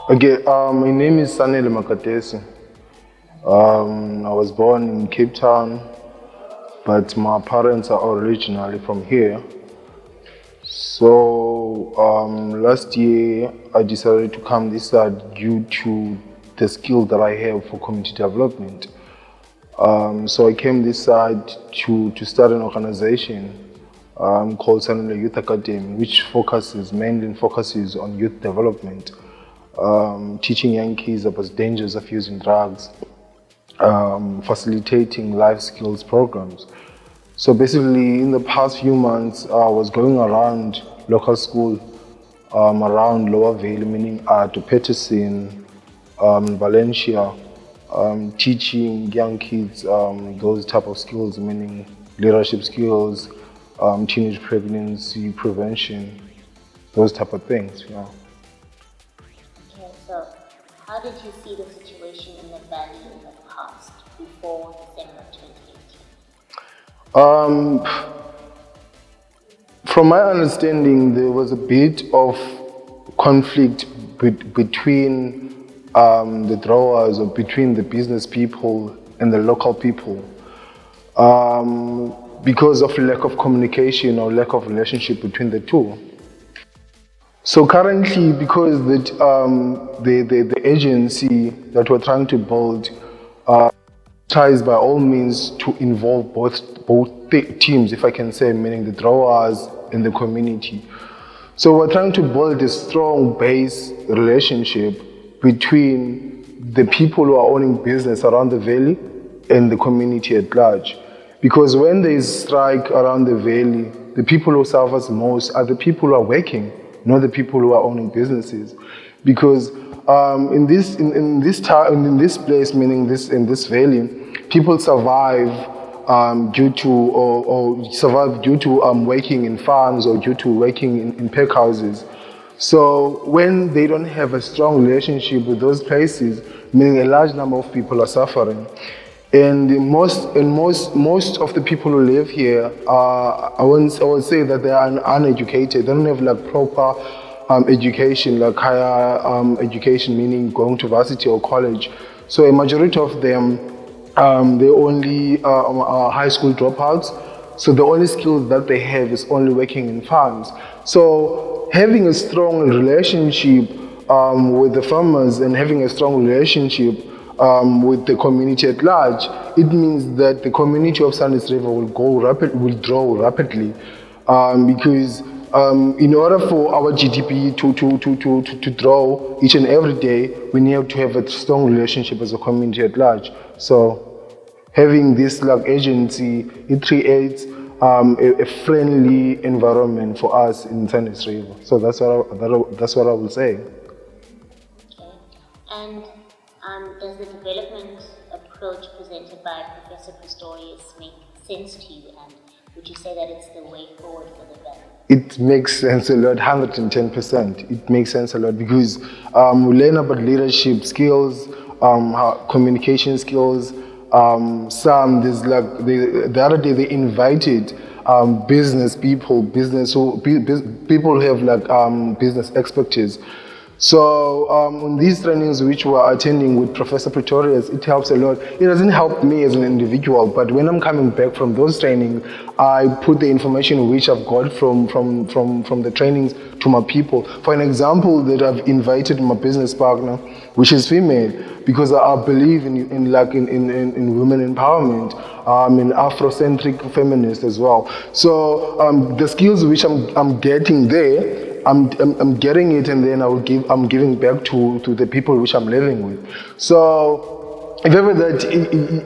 Okay, my name is Sanele Makatesi. I was born in Cape Town, but my parents are originally from here. So last year I decided to come this side due to the skill that I have for community development. So I came this side to start an organization called Sanele Youth Academy, which mainly focuses on youth development, teaching young kids about the dangers of using drugs, facilitating life skills programs. So basically, in the past few months, I was going around local school, around Lower Valley, meaning to Peterson, Valencia, teaching young kids those type of skills, meaning leadership skills, teenage pregnancy prevention, those type of things. Yeah. Okay, so how did you see the situation in the valley in the past, before December 2018? From my understanding, there was a bit of conflict between the drawers or between the business people and the local people because of lack of communication or lack of relationship between the two. So currently, because the agency that we're trying to build tries by all means to involve both teams, if I can say, meaning the drawers and the community. So we're trying to build a strong base relationship between the people who are owning business around the valley and the community at large. Because when there is strike around the valley, the people who suffer most are the people who are working, not the people who are owning businesses. Because in this place, meaning in this valley, people survive due to working in farms or due to working in pack houses. So when they don't have a strong relationship with those places, meaning a large number of people are suffering. And most of the people who live here I would say that they are uneducated. They don't have like proper education, like higher education, meaning going to varsity or college. So a majority of them, they only are high school dropouts. So the only skills that they have is only working in farms. So having a strong relationship with the farmers and having a strong relationship with the community at large, it means that the community of Sandys River will grow rapidly, because in order for our GDP to grow each and every day, we need to have a strong relationship as a community at large. So having this like agency, it creates a friendly environment for us in Sandys River. So that's what I will say. Okay, and does the development approach presented by Professor Pistorius make sense to you, and would you say that it's the way forward for the valley? It makes sense a lot, 110%. It makes sense a lot because we learn about leadership skills, communication skills. The other day they invited business people, people who have like business expertise. So on these trainings which we are attending with Professor Pretorius, it helps a lot. It doesn't help me as an individual, but when I'm coming back from those trainings, I put the information which I've got from the trainings to my people. For an example, that I've invited my business partner, which is female, because I believe in women empowerment, in Afrocentric feminist as well. So the skills which I'm getting there, I'm getting it, and then I'm giving back to the people which I'm living with. So if ever that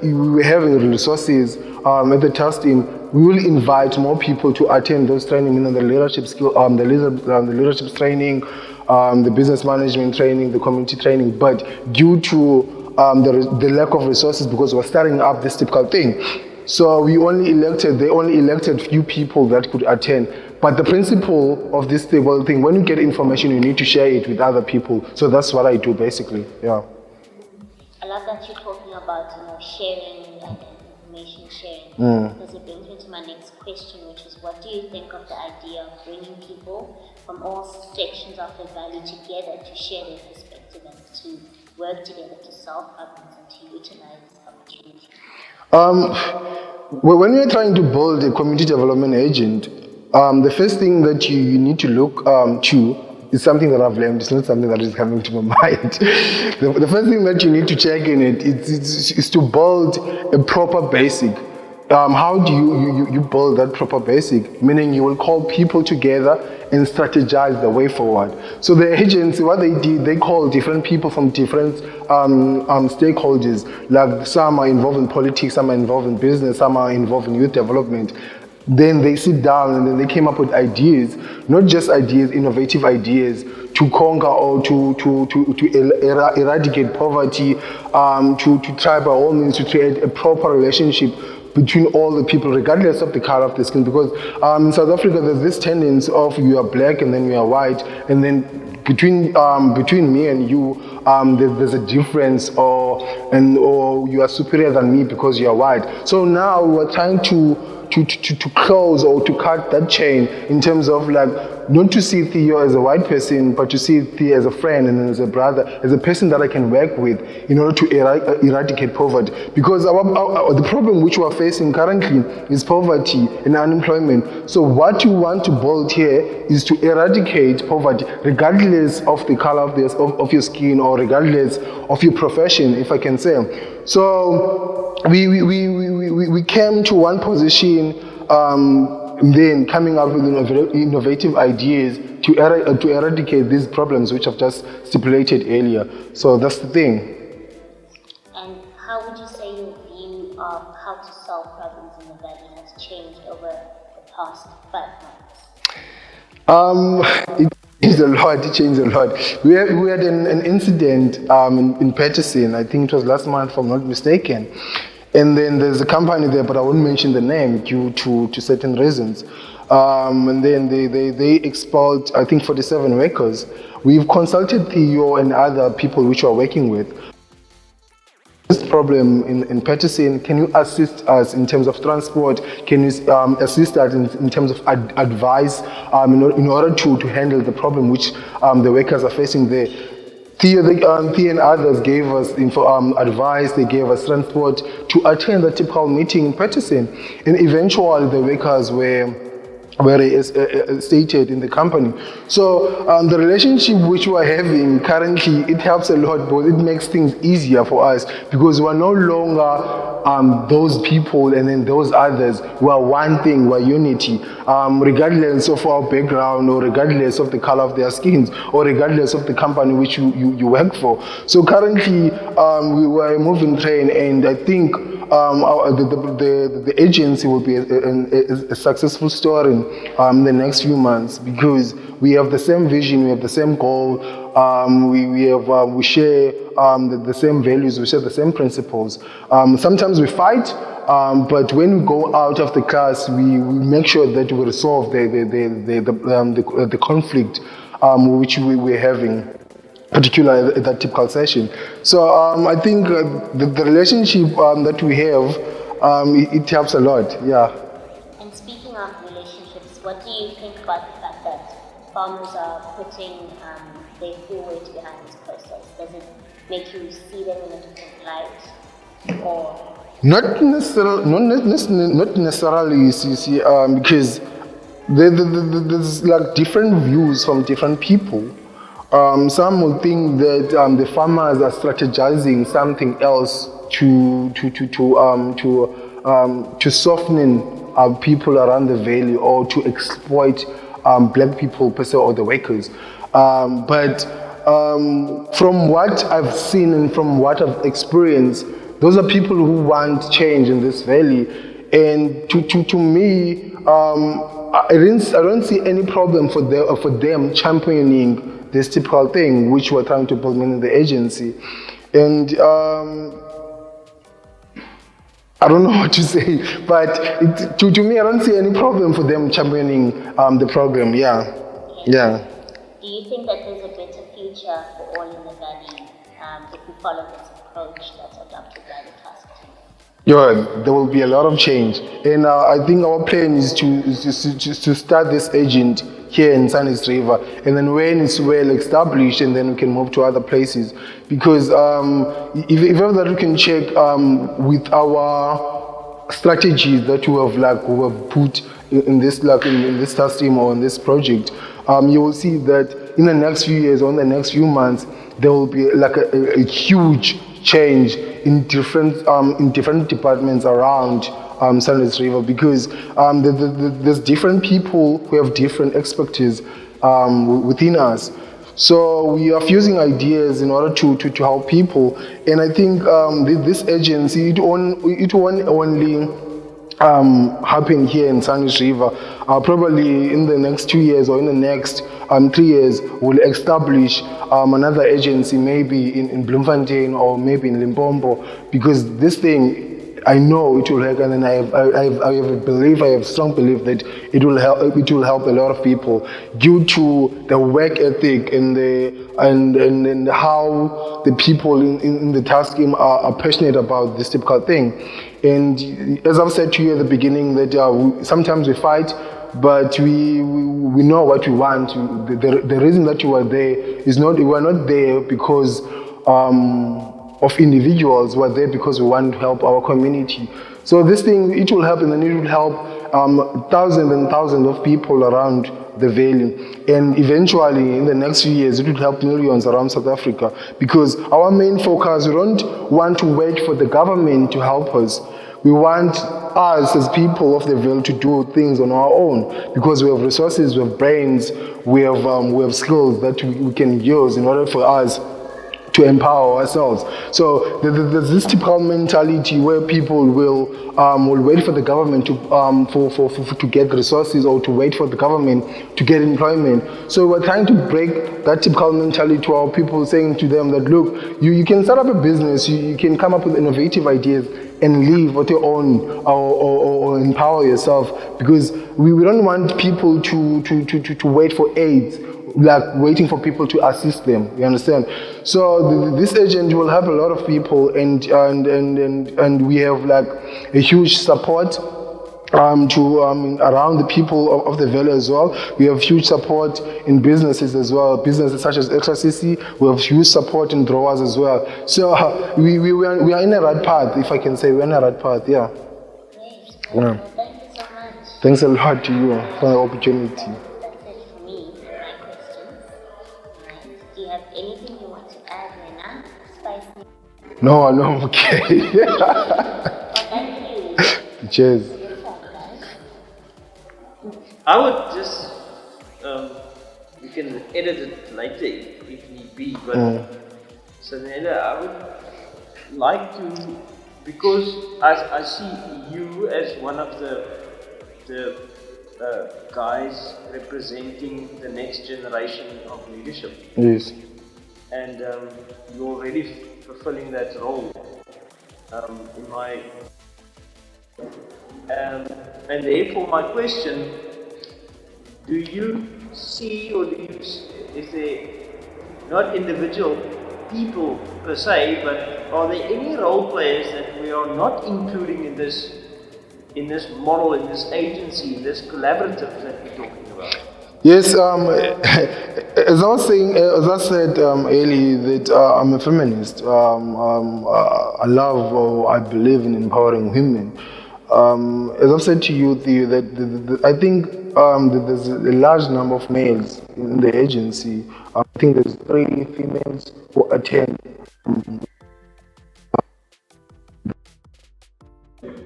we're having resources at the task team, we will invite more people to attend those training, the leadership skill, the leadership training, the business management training, the community training. But due to the lack of resources, because we're starting up this typical thing, so they only elected few people that could attend. But the principle of this table thing, when you get information, you need to share it with other people. So that's what I do basically. Yeah. I love that you're talking about sharing information sharing. Because it brings me to my next question, which is, what do you think of the idea of bringing people from all sections of the valley together to share their perspective and to work together to solve problems and to utilize this opportunity? When you're trying to build a community development agent, the first thing that you need to look to is something that I've learned. It's not something that is coming to my mind. The first thing that you need to check in it is to build a proper basic. How do you build that proper basic? Meaning you will call people together and strategize the way forward. So the agency, what they did, they called different people from different stakeholders. Like some are involved in politics, some are involved in business, some are involved in youth development. Then they sit down and then they came up with ideas, not just ideas, innovative ideas to conquer or to eradicate poverty, to try by all means to create a proper relationship between all the people, regardless of the color of the skin. Because in South Africa, there's this tendency of you are black and then you are white, and then between me and you, there's a difference, or you are superior than me because you are white. So now we're trying to close or to cut that chain in terms of like not to see Theo as a white person, but to see Theo as a friend and as a brother, as a person that I can work with in order to eradicate poverty. Because the problem which we are facing currently is poverty and unemployment. So what you want to build here is to eradicate poverty, regardless of the color of your skin or regardless of your profession, if I can say. So we came to one position, then coming up with innovative ideas to eradicate these problems which I've just stipulated earlier. So that's the thing. And how would you say your view of how to solve problems in the valley has changed over the past 5 months? It changed a lot. We had an incident in Peterson, I think it was last month if I'm not mistaken. And then there's a company there, but I won't mention the name due to certain reasons. And then they expelled, I think, 47 workers. We've consulted Theo and other people which we're working with. This problem in Peterson, can you assist us in terms of transport? Can you assist us in terms of advice in order to handle the problem which the workers are facing there? Theo and others gave us advice, they gave us transport to attend the typical meeting in Peterson. And eventually the workers were stated in the company. So the relationship which we are having currently, it helps a lot, but it makes things easier for us because we are no longer those people and then those others. We are one thing, we are unity, regardless of our background or regardless of the color of their skins or regardless of the company which you work for. So currently we were a moving train, and I think the agency will be a successful story in the next few months because we have the same vision, we have the same goal, we share the same values, we share the same principles. Sometimes we fight, but when we go out of the class, we make sure that we resolve the conflict which we're having, particularly at that typical session. So I think the relationship that we have, it helps a lot, yeah. And speaking of relationships, what do you think about the fact that farmers are putting their full weight behind this process? Does it make you see them in a different light, or? Not necessarily, you see, because there's like different views from different people. Some will think that the farmers are strategizing something else to soften people around the valley or to exploit black people per se or the workers. But from what I've seen and from what I've experienced, those are people who want change in this valley. And to me, I don't see any problem for them championing this typical thing which we're trying to build in the agency. And I don't know what to say, but to me, I don't see any problem for them championing the program. Yeah. Do you think that there's a better future for all in the valley if we follow this approach that's adopted by the task team? Yeah, there will be a lot of change, and I think our plan is to start this agent here in Sunny's River, and then when it's well established, and then we can move to other places. Because if ever that we can check with our strategies that we have put in this in this task team or in this project, you will see that in the next few years or in the next few months there will be like a huge change in different departments around Sunrise River, because there's different people who have different expertise within us. So we are fusing ideas in order to help people, and I think this agency it won't only happen here in Sandwich River. Probably in the next 2 years or in the next 3 years, we'll establish another agency, maybe in Bloemfontein or maybe in Limpopo, because this thing, I know it will help, and I have a belief, I have strong belief that it will help. It will help a lot of people due to the work ethic and and how the people in the task team are passionate about this typical thing. And as I've said to you at the beginning, that sometimes we fight, but we know what we want. The reason that you are there is not, we are not there because of individuals, who are there because we want to help our community. So this thing, it will help, and then it will help thousands and thousands of people around the valley. And eventually, in the next few years, it will help millions around South Africa, because our main focus, we don't want to wait for the government to help us. We want us as people of the valley to do things on our own, because we have resources, we have brains, we have skills that we can use in order for us to empower ourselves. So there's this typical mentality where people will wait for the government to get resources, or to wait for the government to get employment. So we're trying to break that typical mentality to our people, saying to them that, look, you can start up a business, you can come up with innovative ideas and live what you own, or empower yourself, because we don't want people to wait for aids, like waiting for people to assist them. You understand? So this agent will help a lot of people, and we have like a huge support to around the people of the valley as well. We have huge support in businesses as well, businesses such as Extra CC. We have huge support in drawers as well. So we are in a right path, if I can say. We're in a right path, yeah. Great. Yeah. Well, thank you so much. Thanks a lot to you for the opportunity. That's it for me, for my questions. Right. Do you have anything you want to add, Lena? Spice me. No, I'm okay. Well, thank you. Cheers. Your turn, guys. I would just, we can edit it later if need be, but Sanele, I would like to, because I see you as one of the guys representing the next generation of leadership, Yes. and you're already fulfilling that role in my. And therefore, my question: do you see, or is there not individual people per se, but are there any role players that we are not including in this model, in this agency, in this collaborative that we're talking about? Yes, as I was saying, as I said earlier, that I'm a feminist. I love, or I believe in empowering women. As I've said to you, that I think that there's a large number of males in the agency. I think there's 3 females who attend.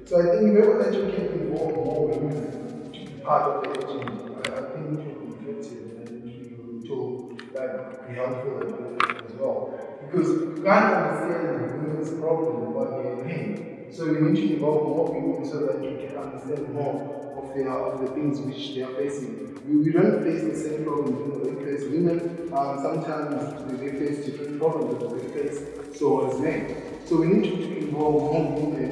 So I think if ever that you can involve more women to be part of the agency, I think it will be effective, and it will like, be helpful and beneficial as well. Because you can't understand women's problem while they're in pain. So you need to involve more women so that you can understand more of the things which they are facing. We don't face the same problems in the workplace. Women sometimes they face different problems in the workplace, so as men. So we need to involve more women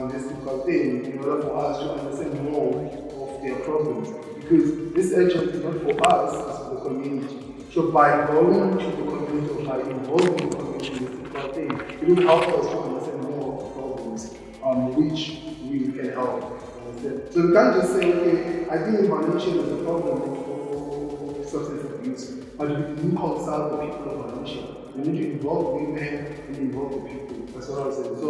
in this difficult thing in order for us to understand more of their problems. Because this agent is not for us, it's for the community. So by going to the community, or by involving the community in this difficult thing, it will help us to understand more of the problems which we can help. Understand? So we can't just say, okay, I think violation is a problem of substance abuse, but we do consult the people of violation. We need to involve women and involve the people. That's what I was saying. So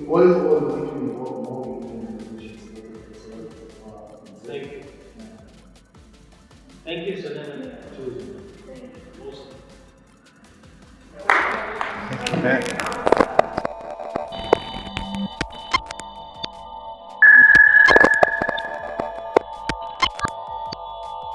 all in all, we need to involve more women in the relations. Thank you. Thank you, Sanele. Okay.